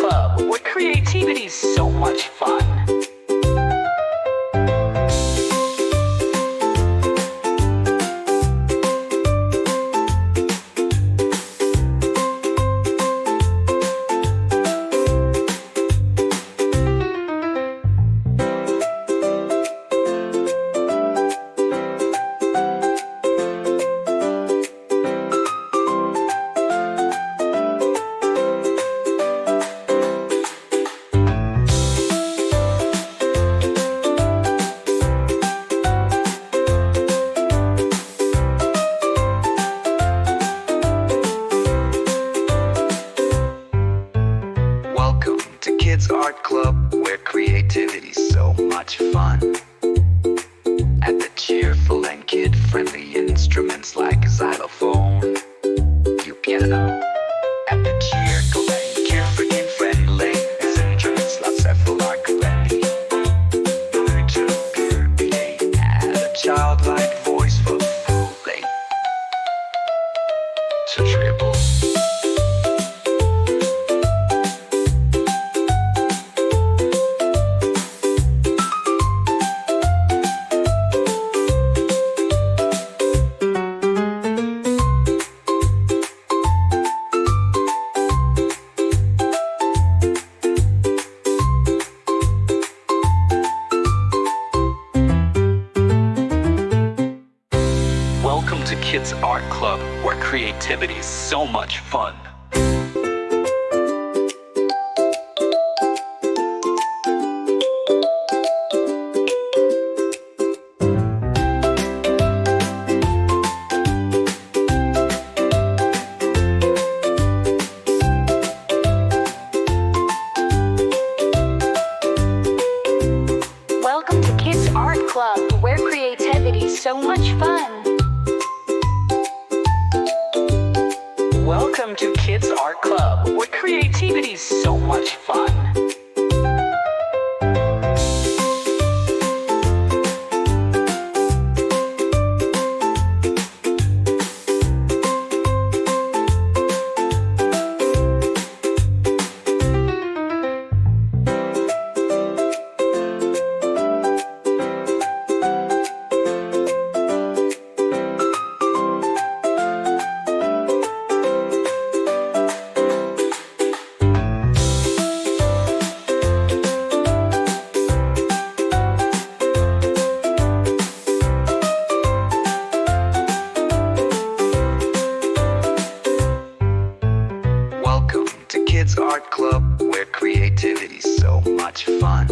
Club, where creativity's so much fun. Welcome to Kids Art Club, where creativity's so much fun. At the cheerful and kid-friendly instruments like xylophone, piano. At the cheerful and carefree and friendly instruments like several are correctly. To purity, add a childlike voice for fooling. To dribble. Welcome to Kids Art Club, where creativity's so much fun. Welcome to Kids Art Club, where creativity's so much fun. Welcome to Kids Art Club, where creativity's so much fun. Welcome to Kids Art Club, where creativity's so much fun.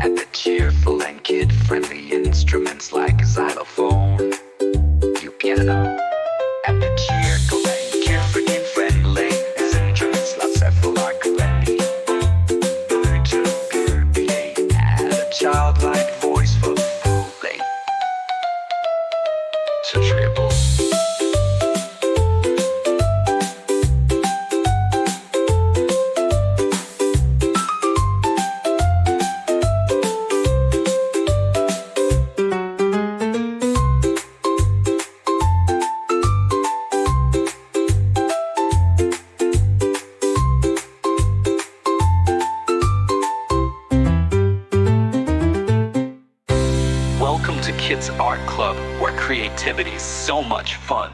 At the cheerful and kid-friendly instruments like xylophone, piano. At the cheerful and carefree and friendly instruments like several are correctly. To purity, add a childlike voice for fooling. To dribble. Welcome to Kids Art Club, where creativity's so much fun.